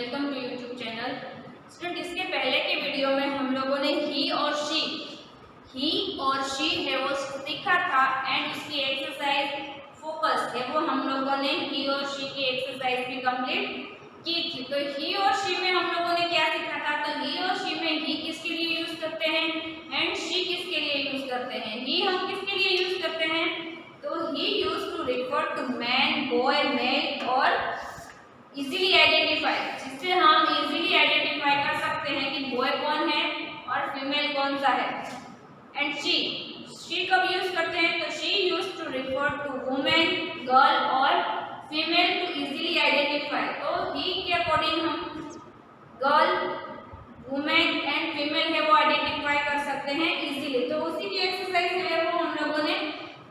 Welcome to YouTube channel. Student, इसके पहले के वीडियो में हम लोगों ने ही और शी है वो सीखा था एंड उसकी एक्सरसाइज फोकस है वो हम लोगों ने ही और शी की एक्सरसाइज भी कंप्लीट की थी। तो ही और शी में हम लोगों ने क्या सीखा था? तो ही और शी में ही किसके लिए यूज करते हैं एंड शी किसके लिए यूज करते हैं? ही हम किसके लिए यूज करते हैं? तो ही use to refer to man, boy, male और इजीली आइडेंटिफाई, जिससे हम इजीली आइडेंटिफाई कर सकते हैं कि बॉय कौन है और फीमेल कौन सा है। एंड शी कब यूज करते हैं? तो she use to refer to women, girl और फीमेल टू इजीली आइडेंटिफाई। तो ही के अकॉर्डिंग हम गर्ल, वुमेन एंड फीमेल है वो आइडेंटिफाई कर सकते हैं इजीली। तो उसी की एक्सरसाइज है वो हम लोगों ने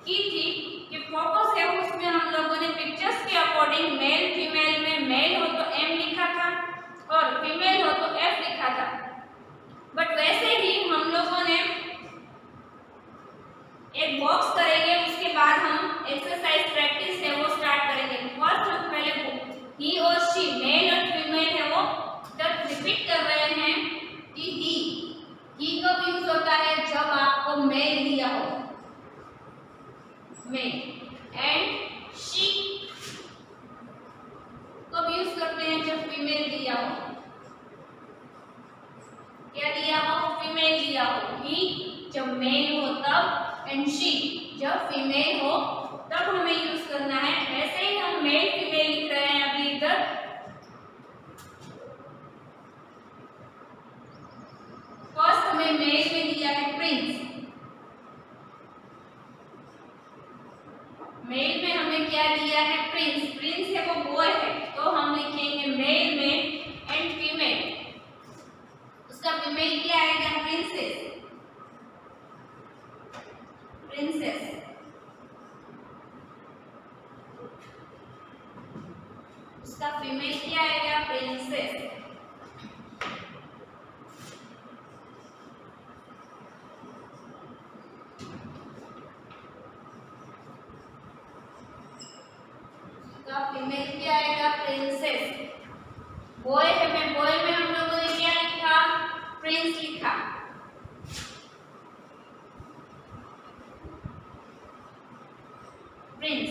की थी कि फोकस है उसमें हम लोगों ने पिक्चर्स के अकॉर्डिंग मेल फीमेल में मेल हो तो एम लिखा था और फीमेल हो तो एफ लिखा था। बट वैसे ही हम लोगों ने एक बॉक्स करेंगे, उसके बाद हम एक्सरसाइज प्रैक्टिस है वो स्टार्ट करेंगे। फर्स्ट हम पहले ही और शी मेल और फीमेल है वो तब रिपीट कर रहे हैं कि ही कब यूज होता है? जब आपको मेल दिया हो, मेल। एंड शी कब यूज करते हैं? जब फीमेल दिया हो। क्या दिया हो? फीमेल दिया हो। ही जब मेल हो तब, एंड शी जब फीमेल हो तब हमें यूज करना है। ऐसे ही हम मेल फीमेल लिख रहे हैं अभी इधर। फर्स्ट हमें मेल में दिया है प्रिंस, मेल में हमें क्या दिया है? प्रिंस। प्रिंस है वो बॉय है, तो हम लिखेंगे मेल में एंड फीमेल। उसका फीमेल क्या आएगा? Princess, princess. उसका फीमेल क्या आएगा? प्रिंसेस। उसका फीमेल क्या आएगा? प्रिंसेस। बॉय है में, बॉय में हम लोगों ने क्या लिखा? प्रिंस लिखा। प्रिंस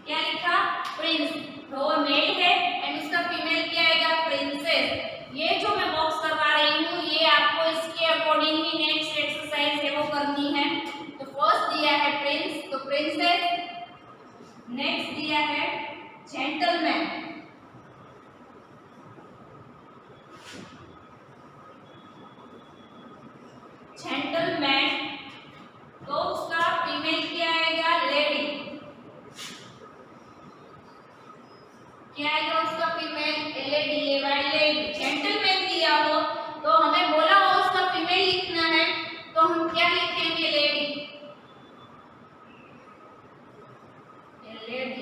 क्या लिखा? प्रिंस। तो वो मेल है एंड उसका फीमेल क्या आएगा? प्रिंसेस। ये जो मैं बॉक्स करवा रही हूँ ये आपको इसके अकॉर्डिंग ही नेक्स्ट एक्सरसाइज है वो करनी है। तो फर्स्ट दिया है प्रिंस, तो प्रिंसेस। नेक्स्ट दिया है जेंटलमैन, जेंटलमैन। तो उसका फीमेल क्या आएगा? लेडी। क्या आएगा उसका फीमेल? LADY, lady. जेंटलमैन दिया हो तो हमें बोला हो उसका फीमेल लिखना है, तो हम क्या लिखेंगे? Lady, lady.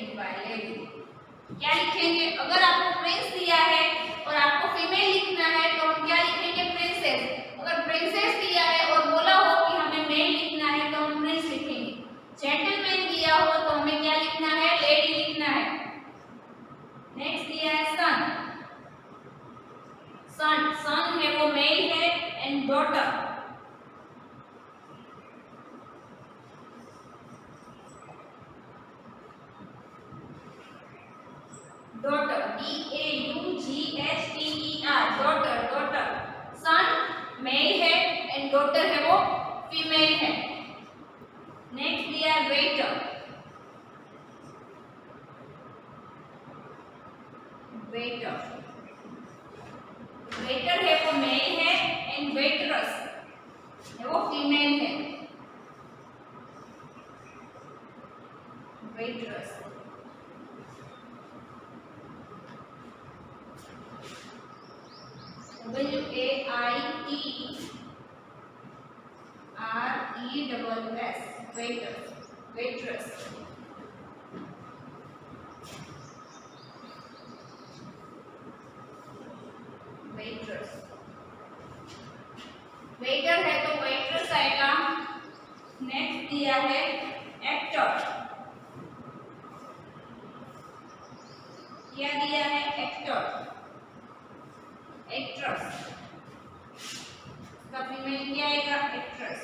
क्या लिखेंगे? अगर आपको प्रिंस दिया है और आपको फीमेल लिखना है तो हम क्या लिखेंगे? प्रिंसेस। अगर प्रिंसेस दिया है और बोला हो कि हमें मेल लिखना है तो हम प्रिंस लिखेंगे। जेंटलमैन दिया हो तो हमें क्या लिखना है? लेडी लिखना है। नेक्स्ट दिया है सन, सन है वो मेल है and daughter, daughter, DAUGHTER, daughter. Son male है एंड डॉटर है वो फीमेल है। नेक्स्ट दिया है वेटर, वेटर है वो मेल है एंड वेटरस है वो फीमेल है। Waiters. WAITERES, waiters, waiters. Waiters. Waiter है तो वेटरस आएगा। नेक्स्ट दिया है एक्टर, क्या दिया है? एक्टर। एक्ट्रेस, इसका फीमेल क्या आएगा? एक्ट्रेस।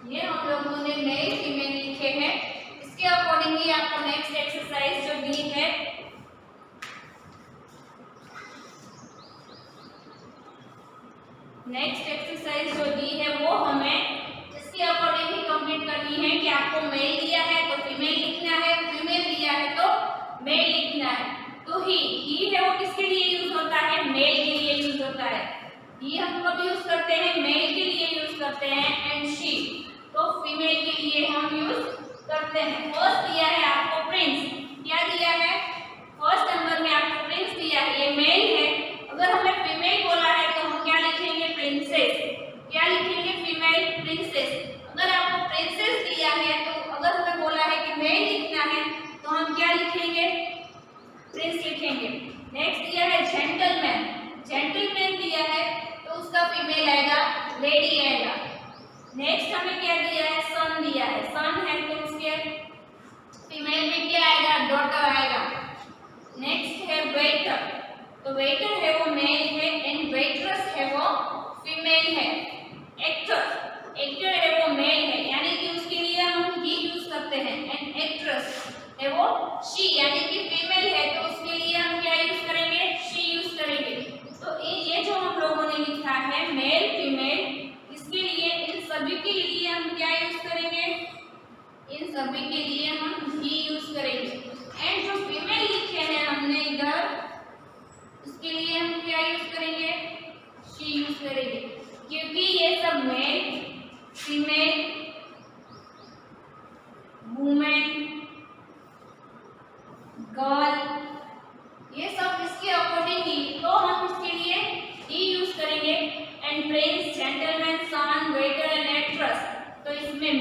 ये हम लोगों ने मेल फीमेल लिखे हैं। इसके अकॉर्डिंग ही आपको नेक्स्ट एक्सरसाइज जो दी है, नेक्स्ट एक्सरसाइज जो दी है वो हमें इसके अकॉर्डिंग ही कंप्लीट करनी है कि आपको मेल दिया है तो फीमेल लिखना है, फीमेल दिया है तो मेल लिखना है। तो ही है वो किसके लिए यूज होता है? मेल के लिए यूज होता है। ही हम कब यूज करते हैं? मेल के लिए यूज करते हैं। एंड शी तो फीमेल के लिए हम यूज करते हैं। फर्स्ट दिया है आपको प्रिंस, क्या दिया है? फर्स्ट नंबर में आपको प्रिंस दिया है, ये मेल है। अगर हमें फीमेल बोला है तो हम क्या लिखेंगे? प्रिंसेस। क्या लिखेंगे? Female princess. अगर आपको प्रिंसेस दिया है तो अगर हमें बोला है कि मेल लिखना है तो हम क्या लिखेंगे? प्रिंस लिखेंगे। नेक्स्ट दिया है जेंटलमैन, जेंटलमैन दिया है तो उसका फीमेल आएगा, लेडी आएगा। नेक्स्ट हमें क्या दिया है? सन दिया है, सन है तो उसके फीमेल में क्या आएगा? डॉटर आएगा। नेक्स्ट है वेटर, तो वेटर है वो मेल है एंड वेट्रेस है वो फीमेल है। एक्टर, एक्टर है वो मेल है यानी कि उसके लिए हम ही यूज करते हैं। एंड एक्ट्रेस है वो शी यानी कि फीमेल है तो उसके लिए हम क्या यूज करेंगे? शी यूज करेंगे। तो ये जो हम लोगों ने लिखा है मेल फीमेल, इसके लिए इन सभी के लिए हम क्या यूज करेंगे? इन सभी के लिए हम ही यूज करेंगे। एंड जो फीमेल लिखे हैं हमने इधर, उसके लिए हम क्या यूज करेंगे? शी यूज करेंगे, क्योंकि ये सब मेल फीमेल वुमेन गर्ल ये सब इसके अकॉर्डिंग ही, तो हम इसके लिए ही यूज करेंगे। And prince, gentleman, son, waiter and actress, तो इसमें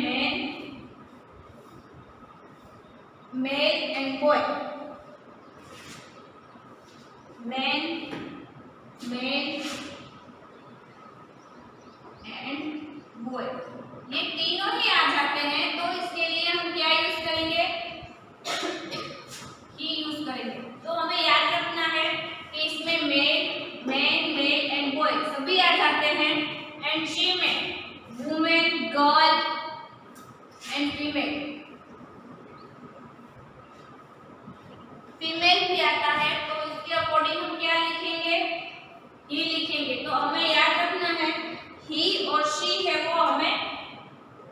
male and boy, man, male and boy, ये तीनों ही आ जाते हैं तो इसके लिए हम क्या यूज करेंगे? ही यूज करेंगे। तो हमें याद रखना है कि इसमें male, man, male and boy सभी आ जाते हैं। एंड शी में women, girl and female, female भी आता है तो इसके अकॉर्डिंग हम क्या लिखेंगे? ही लिखेंगे। तो हमें याद रखना है ही और शी है वो हमें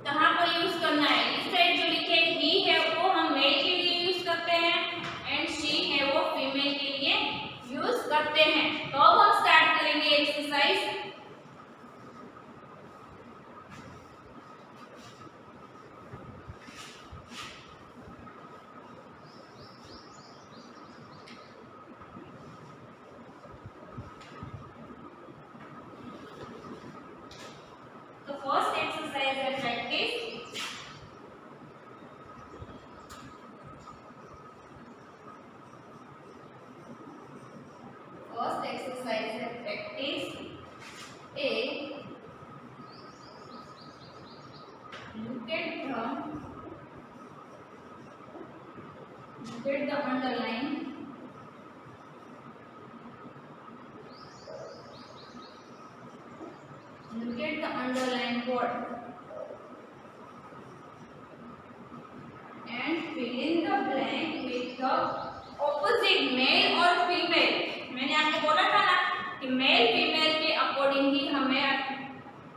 कहाँ पर यूज करना है? इस साइड जो लिखे ही है वो हम मेल के लिए यूज करते हैं एंड शी है वो फीमेल के लिए यूज करते हैं। तो अब हम स्टार्ट करेंगे एक्सरसाइज। फर्स्ट एक्सरसाइज है प्रैक्टिस। फर्स्ट एक्सरसाइज है practice A. look at the underline word and fill in the blank with the opposite male और female। मैंने आपको बोला था ना कि मेल फीमेल के अकॉर्डिंग ही हमें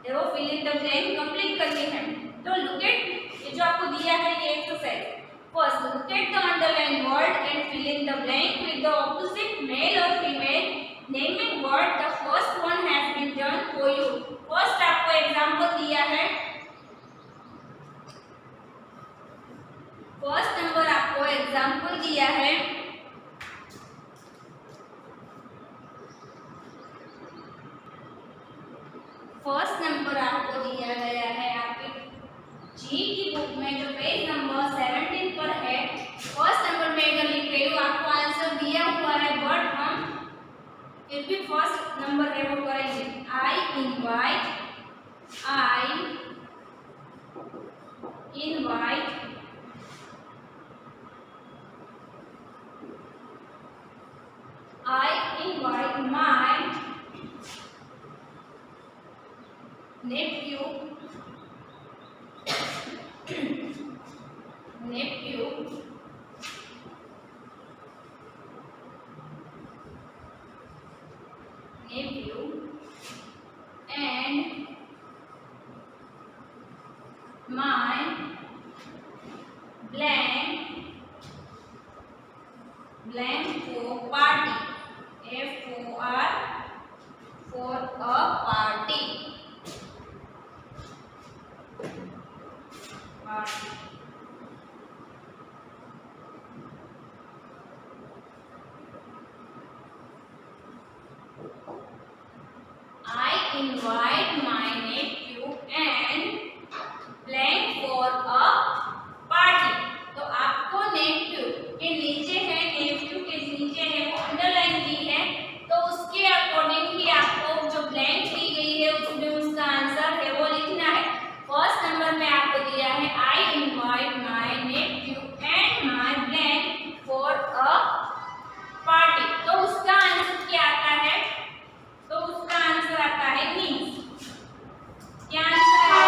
वो fill in the blank complete करनी है। तो लुक एट, ये जो आपको दिया है ये exercise. First look at the underline word and fill in the blank with the opposite male और female naming word. The first one has been done for you. First आपको एग्जांपल दिया है, फर्स्ट नंबर आपको example दिया है। First number आपको दिया गया है आपके जी की बुक में जो पेज नंबर 17 पर है। फर्स्ट नंबर में अगर लिख रही हूँ आपको आंसर दिया हुआ है, बट हम फिर भी फर्स्ट नंबर है वो करेंगे। I invite invite my nephew and my blank for party. FOR for a party. I invite my nephew and blank for a party. तो आपको nephew के नीचे है, nephew के नीचे है वो अंडरलाइन दी है, तो उसके अकॉर्डिंग ही आपको जो ब्लैंक दी गई है उसमें उसका आंसर है वो लिखना है। फर्स्ट नंबर में आपको दिया है I invite my Neiphiu and my blank for a party, तो उसका आंसर क्या आता है? तो उसका आंसर आता है नीस। क्या आंसर है?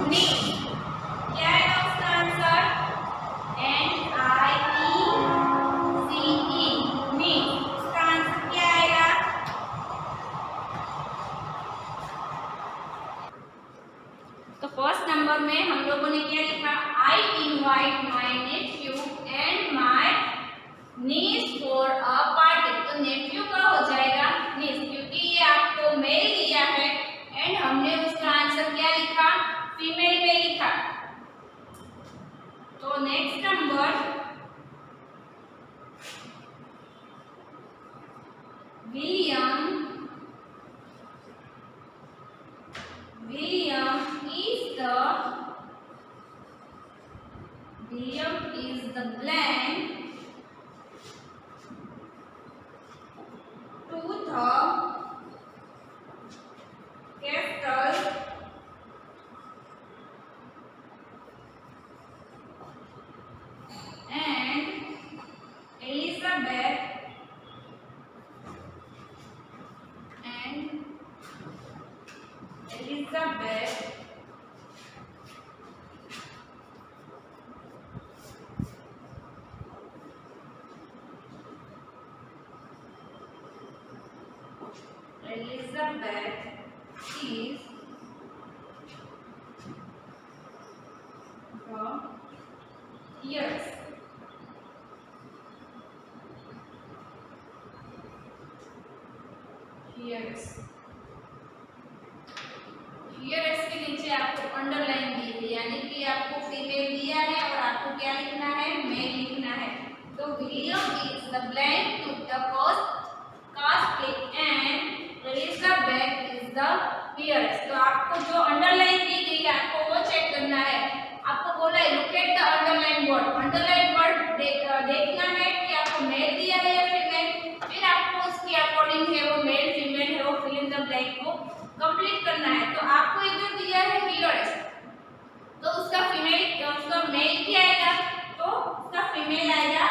नीस। क्या है उसका आंसर? NIECE नीस। उसका आंसर क्या आएगा? तो फर्स्ट नंबर में हम लोगों ने क्या लिखा? I invite my Neiphiu and my niece for a party. तो नेफ्यू का हो जाएगा नीस, क्योंकि ये आपको मेल दिया है एंड हमने उसका आंसर क्या लिखा? फीमेल में लिखा। तो next number William is the blank to the capital and Elizabeth is the years. Heiress के नीचे आपको अंडरलाइन दी है, यानी कि आपको फीमेल दिया है और आपको क्या लिखना है? मेल लिखना है। तो William is the blank to the cast and Elizabeth is the heiress. तो आपको जो अंडरलाइन दी गई है आपको वो चेक करना है। आपको बोला है look at the underline word. Underline word देखना है कि आपको मेल दिया है या फीमेल, फिर आपको उसके अकॉर्डिंग है वो मेल फीमेल है वो फिल इन द ब्लैंक को कंप्लीट करना है। तो आपको इधर दिया है हियर्स, तो उसका फीमेल उसका मेल क्या आएगा? तो उसका फीमेल आएगा,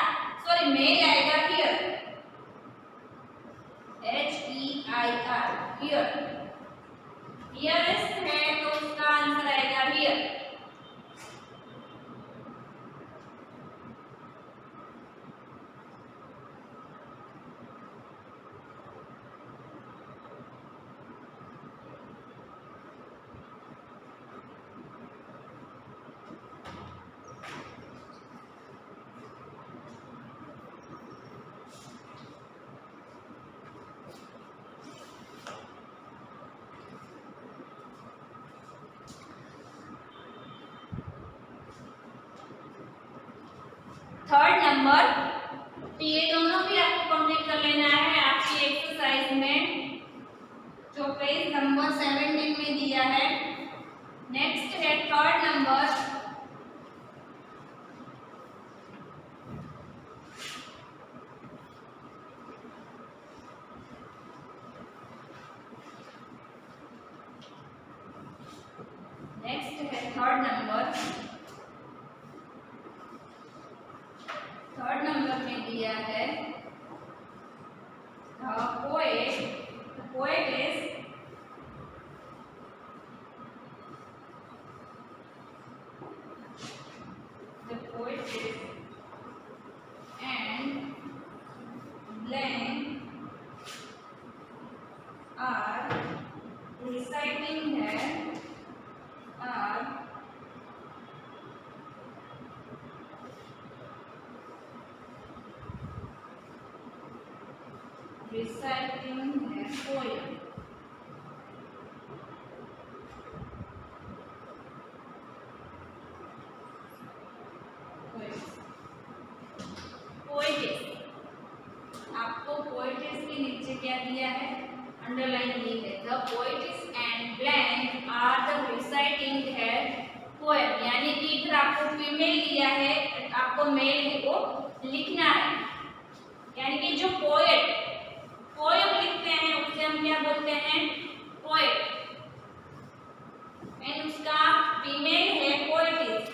सॉरी मेल आएगा हियर, HEIR हियर। हियर्स है तो उसका आंसर आएगा हियर। थर्ड नंबर, तो ये दोनों भी आपको कंप्लीट कर लेना है आपकी एक्सरसाइज में जो पेज नंबर 17 में दिया है। नेक्स्ट है थर्ड नंबर, थर्ड नंबर में दिया है and blank are reciting है are reciting है poem. पोएटिस, आपको पोएटिस के नीचे क्या दिया है, अंडरलाइन दी है. The poetess and blank are the reciting है पोएम. यानी कि इधर आपको फीमेल दिया है, आपको मेल को लिखना है. यानी कि जो पोएट पोएम लिखते हैं उसे हम क्या बोलते हैं, पोएट. एंड उसका फीमेल है पोएटिस.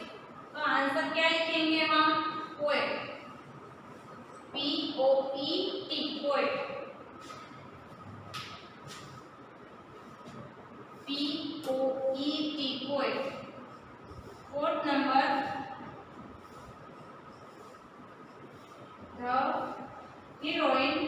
तो आंसर क्या लिखेंगे हम, poet. P-O-E-T poet. P-O-E-T poet. Fourth number, the heroine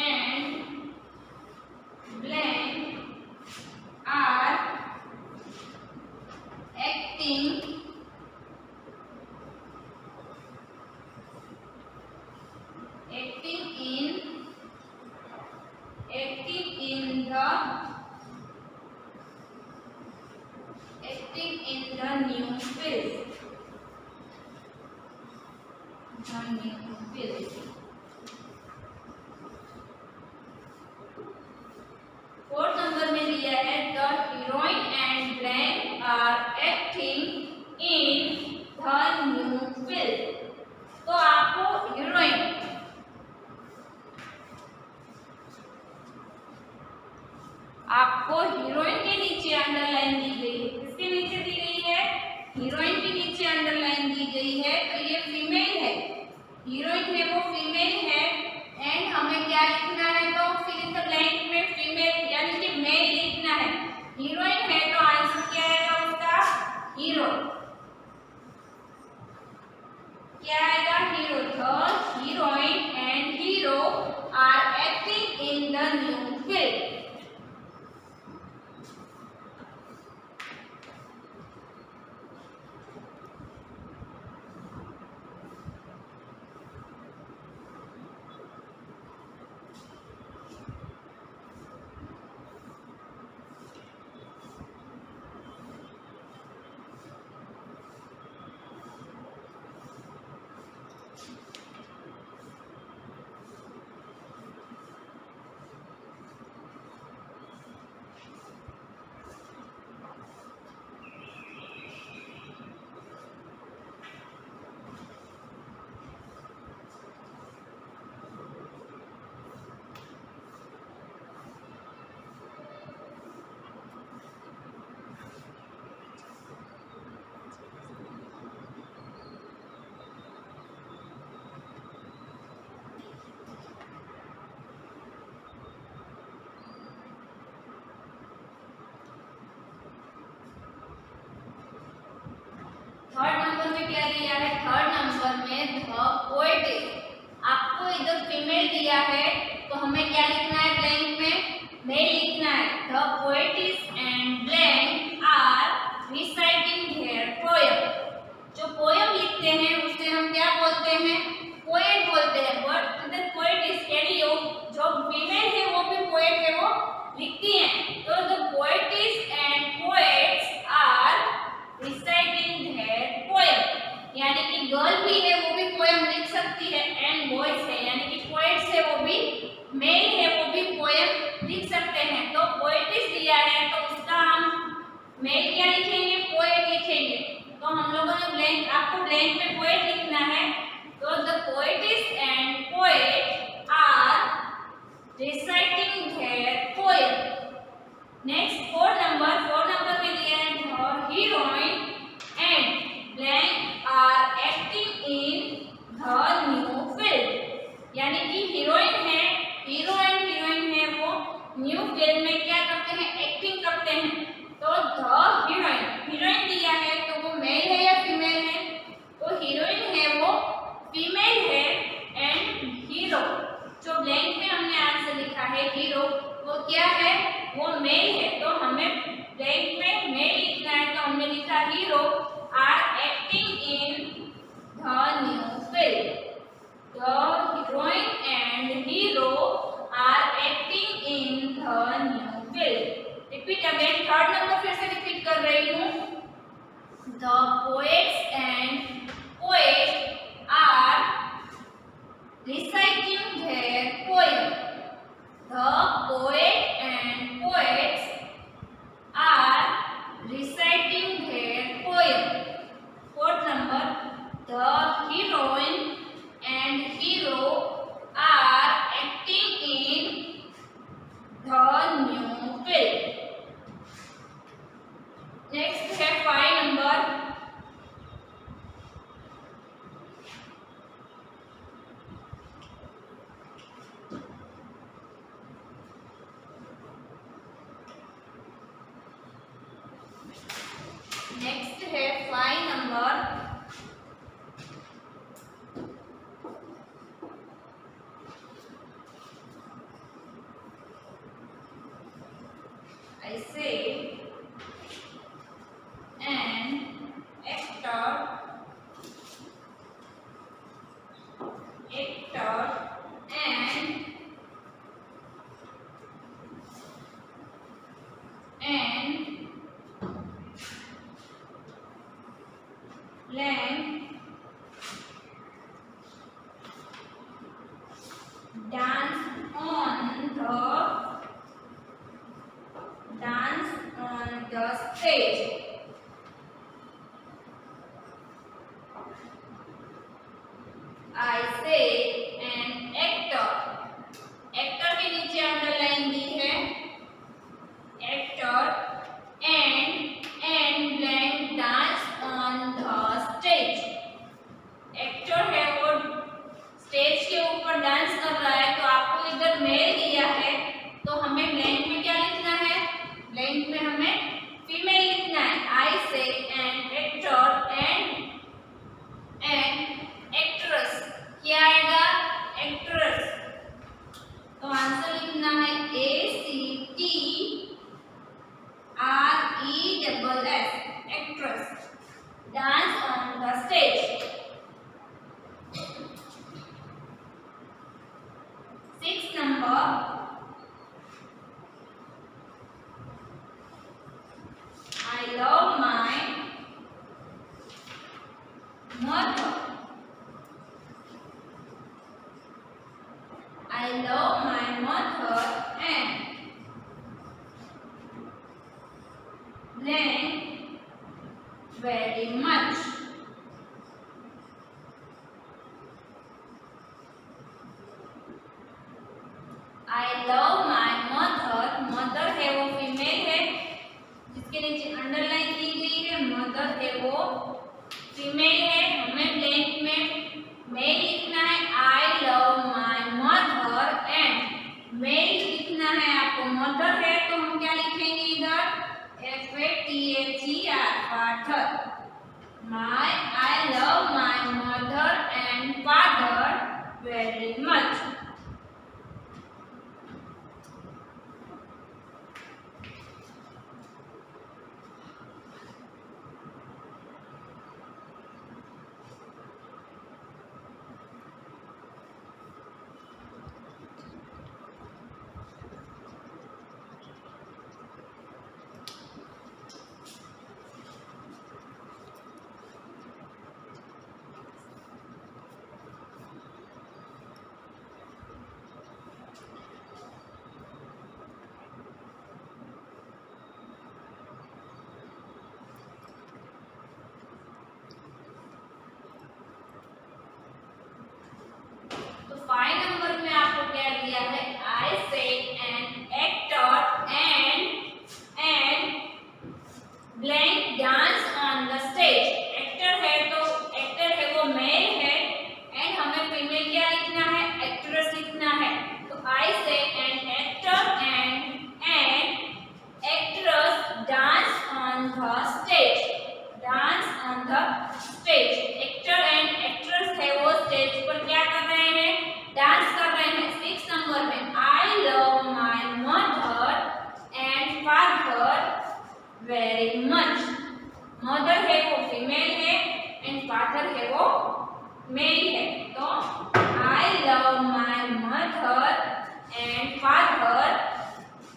and blank are acting in the new film. Fourth number में दिया है the heroine and blank are acting in the new film. तो आपको heroine, आपको heroine के नीचे underline the गई है. किसके नीचे दी गई है, हीरोइन के नीचे अंडरलाइन दी गई है. तो ये फीमेल है, हीरोइन है वो फीमेल है. एंड हमें क्या लिखना है, तो फिल इन द ब्लैंक में फीमेल यानी कि मेल लिखना है. हीरोइन है तो आंसर क्या आएगा उसका, हीरो. क्या आएगा, hero. The heroine and hero are acting in the new film. Third number में क्या दिया है, थर्ड नंबर में द पोएटिस. आपको इधर फीमेल दिया है तो हमें क्या लिखना है, ब्लैंक में मेल लिखना है. The poetess and blank are reciting their poem. जो पोएम लिखते हैं उसे हम क्या बोलते हैं, पोएट बोलते हैं. बट इधर पोएटिस यानी जो फीमेल है वो भी पोएट है, वो लिखती हैं. तो the poetess and poets are reciting their poem. यानी कि गर्ल भी है वो भी पोएम लिख सकती है. एंड बॉयज है यानी कि पोएट्स है वो भी, मेल है वो भी पोएम लिख सकते हैं. तो पोएटिस दिया है तो उसका हम मेल क्या लिखेंगे, पोएट लिखेंगे. तो हम लोगों ने ब्लैंक, आपको ब्लैंक में पोएट लिखना है. तो the poetess and poet are reciting their poem. Next fourth number में दिया है the heroine and blank are acting in the new film. यानी कि हीरोइन है, न्यू फिल्म में क्या करते हैं, एक्टिंग करते हैं। तो द हीरोइन, हीरोइन दिया है तो वो मेल है या फीमेल है, तो हीरोइन है वो फीमेल है। एंड हीरो, जो ब्लैंक में हमने आंसर लिखा है हीरो, वो क्या है, वो मेल है। तो हमें ब्लैंक में मेल लिखना है, तो हमने लिखा hero are acting in the new film. The heroine and hero are acting in the new film. Repeat again. Third number फिर से रिपीट कर रही हूँ। The poets and poet are reciting their poem. The poet and poets are reciting their poem. Fourth number, the heroine and hero are acting in the new film. Next है 5 number, next है 5 number, I say an actor and blank dance on the stage. I say an actor, actor के नीचे underline दी है, actor and blank dance on the stage. Actor है वो stage के ऊपर डांस कर रहा है, तो आपको इधर मेल दिया है, तो हमें ब्लैंक में क्या लिखना है, ब्लैंक में हमें फीमेल लिखना है। आई से एन एक्टर एंड एक्ट्रेस, क्या आएगा, एक्ट्रेस। तो आंसर लिखना है ACTRESS, actress, dance on the stage. 6 number, I love my mother. I love my mother and blank very much. I love my mother, mother है वो फीमेल है, जिसके नीचे अंडरलाइन दी गई है, मदर है वो फीमेल है। हमें ब्लैंक में मेल लिखना है, I love my mother and mail लिखना है आपको, मदर है तो हम क्या लिखेंगे इधर, FATHER, father. I love my mother and father very much.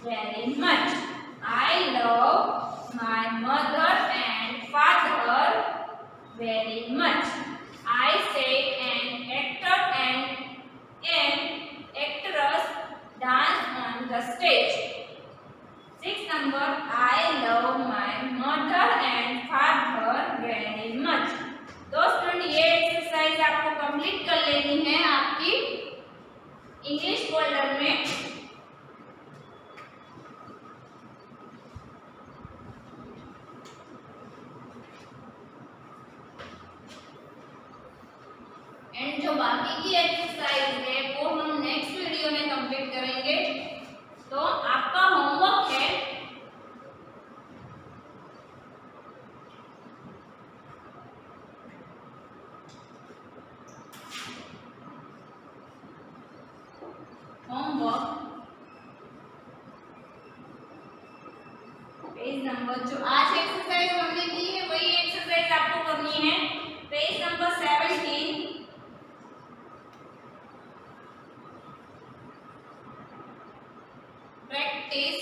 very much. I love my mother and father very much. I say an actor and an actress dance on the stage. 6 number, I love my mother and father very much. तो student ये exercise आपको complete कर लेनी है आपकी English folder में। And जो बाकी की एक्सरसाइज है वो हम नेक्स्ट वीडियो में कंप्लीट करेंगे। तो आपका होमवर्क है पेज नंबर, जो आज एक्सरसाइज हमने की है वही एक्सरसाइज आपको करनी है। Page number 17 practice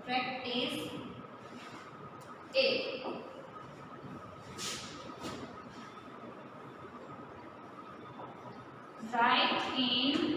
practice A. Write in